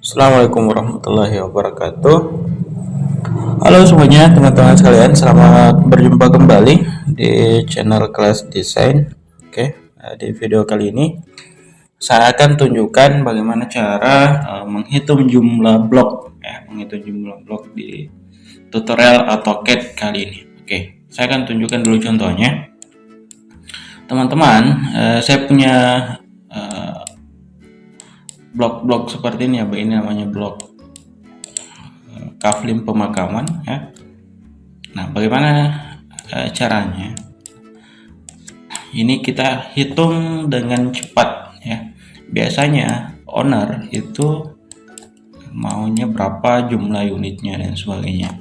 Assalamualaikum warahmatullahi wabarakatuh. Halo semuanya, teman-teman sekalian, selamat berjumpa kembali di channel kelas desain. Di video kali ini saya akan tunjukkan bagaimana cara menghitung jumlah blok, menghitung jumlah blok di tutorial AutoCAD kali ini. Saya akan tunjukkan dulu contohnya. Teman-teman, saya punya blok-blok seperti ini ya, ini namanya blok kaflim pemakaman ya. Nah, bagaimana caranya? Ini kita hitung dengan cepat ya. Biasanya owner itu maunya berapa jumlah unitnya dan sebagainya.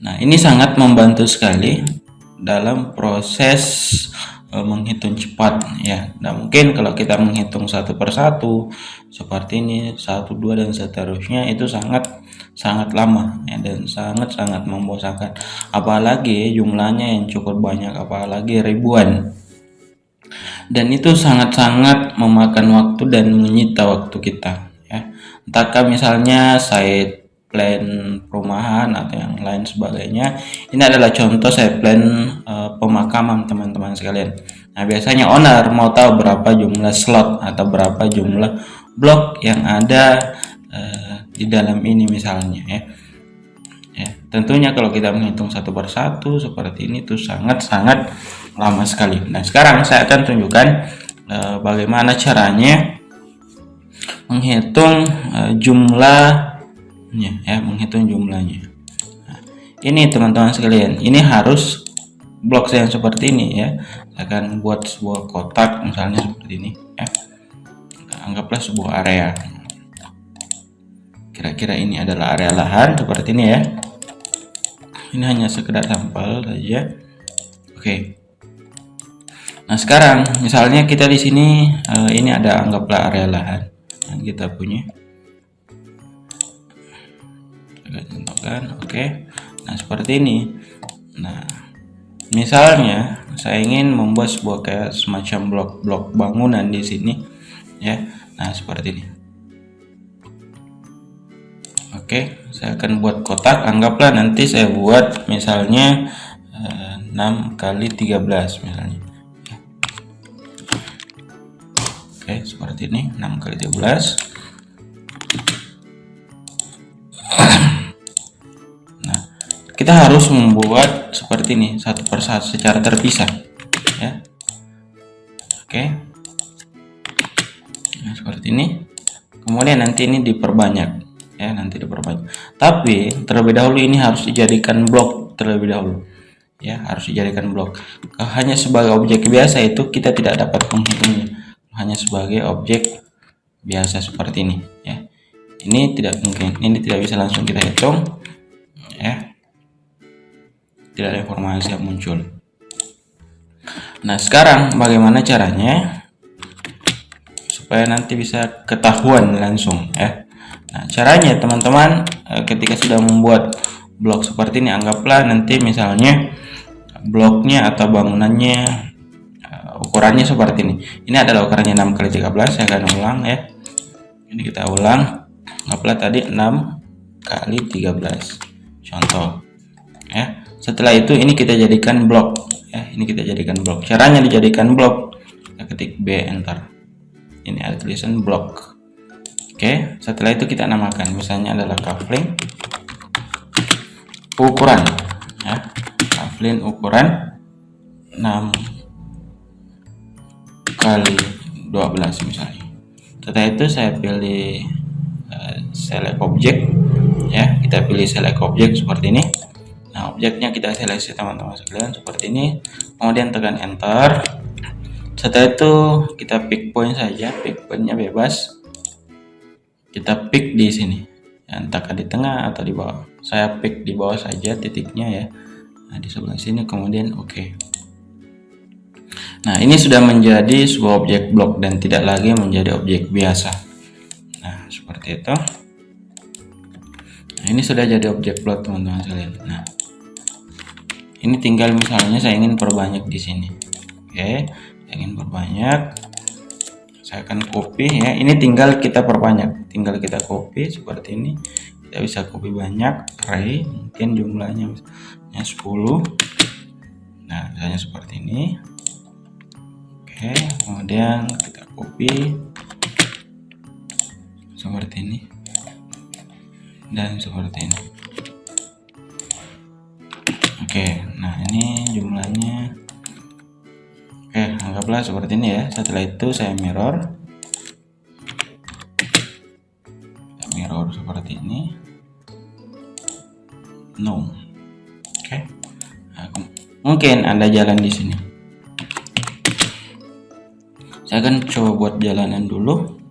Nah, ini sangat membantu sekali dalam proses menghitung cepat ya. Nah, mungkin kalau kita menghitung satu persatu seperti ini 1, 2 dan seterusnya itu sangat lama ya, dan sangat membosankan, apalagi jumlahnya yang cukup banyak, apalagi ribuan, dan itu sangat memakan waktu dan menyita waktu kita ya. Entahkah misalnya site plan perumahan atau yang lain sebagainya. Ini adalah contoh site plan pemakaman teman-teman sekalian. Nah, biasanya owner mau tahu berapa jumlah slot atau berapa jumlah blok yang ada di dalam ini misalnya ya. Tentunya kalau kita menghitung satu persatu seperti ini itu sangat lama sekali. Nah, sekarang saya akan tunjukkan bagaimana caranya menghitung jumlahnya ya, menghitung jumlahnya. Nah, ini teman-teman sekalian, ini harus blok yang seperti ini ya. Saya akan buat sebuah kotak misalnya seperti ini ya. Anggaplah sebuah area. Kira-kira ini adalah area lahan seperti ini ya. Ini hanya sekedar sampel saja. Nah, sekarang misalnya kita di sini ini ada, anggaplah area lahan yang kita punya. Kita contohkan. Nah, seperti ini. Nah, misalnya saya ingin membuat sebuah kayak semacam blok-blok bangunan di sini ya. Nah, seperti ini. Saya akan buat kotak, anggaplah nanti saya buat misalnya 6 kali 13 misalnya. Seperti ini, 6 kali 13. Nah, kita harus membuat seperti ini satu persatu secara terpisah ya. Nah, seperti ini. Kemudian nanti ini diperbanyak ya, tapi terlebih dahulu ini harus dijadikan blok terlebih dahulu ya, harus dijadikan blok. Hanya sebagai objek biasa itu kita tidak dapat menghitungnya, hanya sebagai objek biasa seperti ini ya. Ini tidak mungkin, ini tidak bisa langsung kita hitung ya, tidak ada informasi yang muncul. Nah, sekarang bagaimana caranya supaya nanti bisa ketahuan langsung ya. Nah, caranya teman-teman, ketika sudah membuat blok seperti ini, anggaplah nanti misalnya bloknya atau bangunannya ukurannya seperti ini. Ini adalah ukurannya 6 kali 13. Saya akan ulang ya. Ini kita ulang. Anggaplah tadi 6 kali 13. Contoh ya. Setelah itu ini kita jadikan blok ya. Ini kita jadikan blok. Caranya dijadikan blok, kita ketik B, enter. Ini ada tulisan blok. Setelah itu kita namakan, misalnya adalah kafling ukuran ya. Kafling ukuran 6 kali 12 misalnya. Setelah itu saya pilih select object ya. Kita pilih select object seperti ini. Nah, objeknya kita seleksi teman-teman sekalian seperti ini. Kemudian tekan enter. Setelah itu kita pick point saja, pick pointnya bebas. Kita pick di sini, entah di tengah atau di bawah. Saya pick di bawah saja titiknya ya. Nah, di sebelah sini, kemudian Nah, ini sudah menjadi sebuah objek blok dan tidak lagi menjadi objek biasa. Nah, seperti itu. Nah, ini sudah jadi objek blok teman-teman sekalian. Nah, ini tinggal misalnya saya ingin perbanyak di sini. Saya ingin perbanyak Saya akan copy ya. Ini tinggal kita perbanyak, tinggal kita copy seperti ini. Kita bisa copy banyak array, mungkin jumlahnya misalnya 10. Nah, misalnya seperti ini. Oke, kemudian kita copy seperti ini dan seperti ini. Oke, nah ini jumlahnya. Oke, anggaplah seperti ini ya. Setelah itu saya mirror seperti ini. No. Oke. Nah, mungkin Anda jalan di sini. Saya akan coba buat jalanan dulu.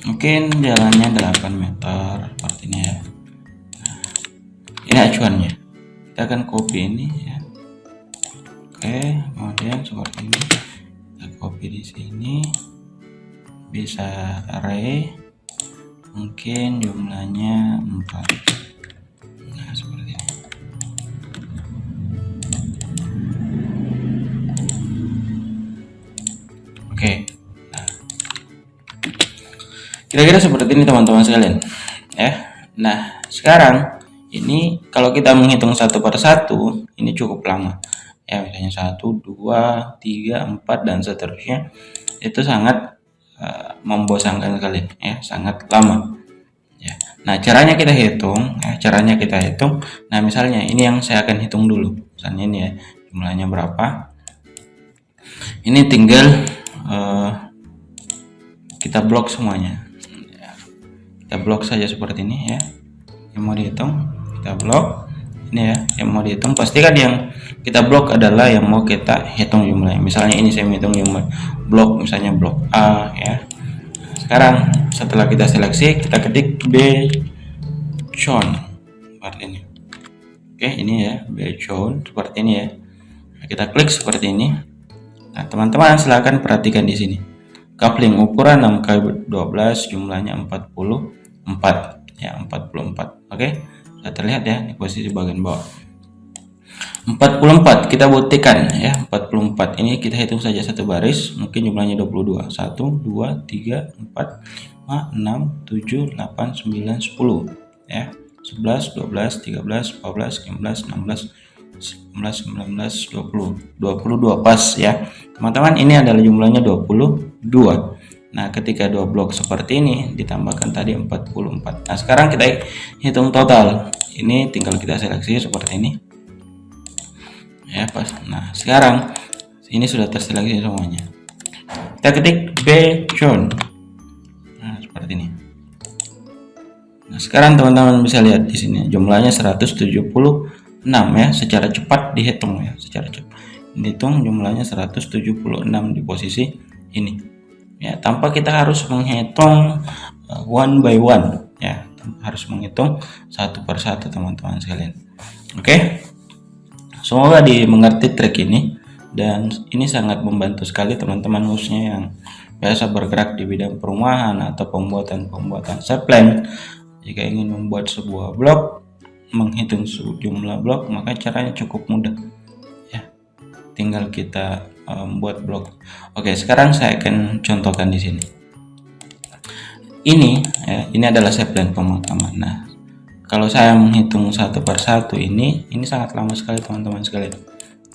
Mungkin jalannya 8 meter seperti ini ya. Nah, ini acuannya. Kita akan copy ini ya. Oke, kemudian seperti ini. Kita copy di sini. Bisa array. Mungkin jumlahnya 4. Nah, seperti ini. Oke. Kira-kira seperti ini teman-teman sekalian ya. Nah, sekarang ini kalau kita menghitung satu per satu ini cukup lama ya, misalnya 1, 2, 3, 4 dan seterusnya. Itu sangat membosankan sekali ya, sangat lama ya. Nah, caranya kita hitung ya, nah, misalnya ini yang saya akan hitung dulu, misalnya ini ya, jumlahnya berapa. Ini tinggal kita blok semuanya. Kita blok saja seperti ini ya. Yang mau dihitung kita blok ini ya. Yang mau dihitung pastikan yang kita blok adalah yang mau kita hitung jumlahnya. Misalnya ini saya hitung jumlah blok, misalnya blok A ya. Sekarang setelah kita seleksi, kita ketik bchon seperti ini. Oke, ini ya bchon seperti ini ya. Nah, kita klik seperti ini. Nah, teman-teman silahkan perhatikan di sini. Coupling ukuran 6x12, jumlahnya 44 ya, 44. Oke, sudah terlihat ya di posisi bagian bawah. 44 kita buktikan ya, 44 ini kita hitung saja satu baris, mungkin jumlahnya 22. 1 2 3 4 5 6 7 8 9 10 ya. 11 12 13 14 15 16 19 20 22 pas ya teman-teman. Ini adalah jumlahnya 22. Nah, ketika dua blok seperti ini ditambahkan tadi 44. Nah, sekarang kita hitung total. Ini tinggal kita seleksi seperti ini ya, pas. Nah, sekarang ini sudah terseleksi semuanya. Kita ketik bchon. Nah, seperti ini. Nah, sekarang teman-teman bisa lihat di sini jumlahnya 176 ya, secara cepat dihitung ya, secara cepat dihitung jumlahnya 176 di posisi ini ya, tanpa kita harus menghitung one by one ya, harus menghitung satu per satu teman-teman sekalian. Oke, semoga dimengerti trik ini, dan ini sangat membantu sekali teman-teman, khususnya yang biasa bergerak di bidang perumahan atau pembuatan set plan. Jika ingin membuat sebuah blok, menghitung jumlah blok, maka caranya cukup mudah ya, tinggal kita membuat blok. Oke, sekarang saya akan contohkan di sini. Ini ya, ini adalah set plan pemakaman. Nah, kalau saya menghitung satu per satu ini sangat lama sekali teman-teman sekalian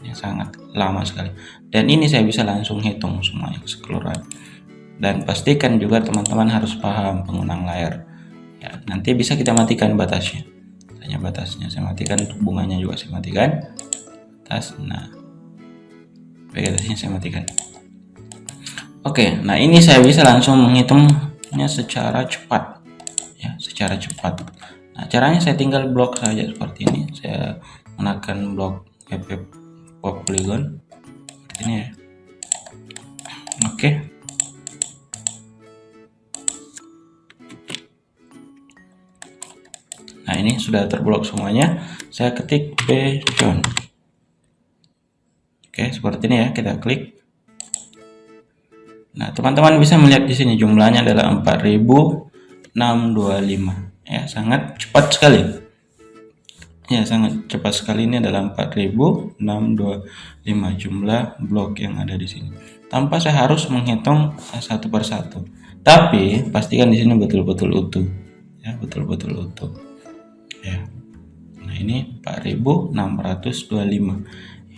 ya, sangat lama sekali. Dan ini saya bisa langsung hitung semuanya keseluruhan. Dan pastikan juga teman-teman harus paham penggunaan layer ya. Nanti bisa kita matikan batasnya, saya matikan, untuk bunganya juga saya matikan atas. Nah, vegetasinya saya matikan. Oke, nah ini saya bisa langsung menghitungnya secara cepat ya, secara cepat. Nah, caranya saya tinggal blok saja seperti ini. Saya menekan blok FF polygon seperti ini ya. Oke. Nah, ini sudah terblok semuanya. Saya ketik bchon. Oke, seperti ini ya, kita klik. Nah, teman-teman bisa melihat di sini jumlahnya adalah 4625 ya, sangat cepat sekali. Ya, sangat cepat sekali. Ini adalah 4625 jumlah blok yang ada di sini. Tanpa saya harus menghitung satu persatu. Tapi pastikan di sini betul-betul utuh. Ya, betul-betul utuh. Ya. Nah, ini 4625.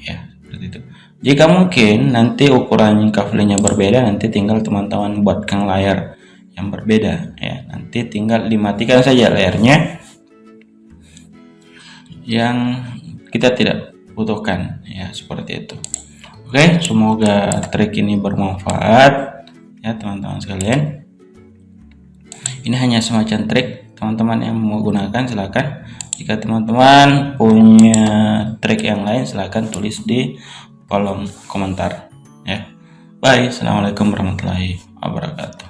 Ya, seperti itu. Jika mungkin nanti ukuran kaflenya berbeda, nanti tinggal teman-teman buatkan layar yang berbeda ya. Nanti tinggal dimatikan saja layarnya yang kita tidak butuhkan ya, seperti itu. Oke, semoga trik ini bermanfaat ya teman-teman sekalian. Ini hanya semacam trik, teman-teman yang mau gunakan silakan. Jika teman-teman punya trik yang lain silakan tulis di kolom komentar ya. Bye, assalamualaikum warahmatullahi wabarakatuh.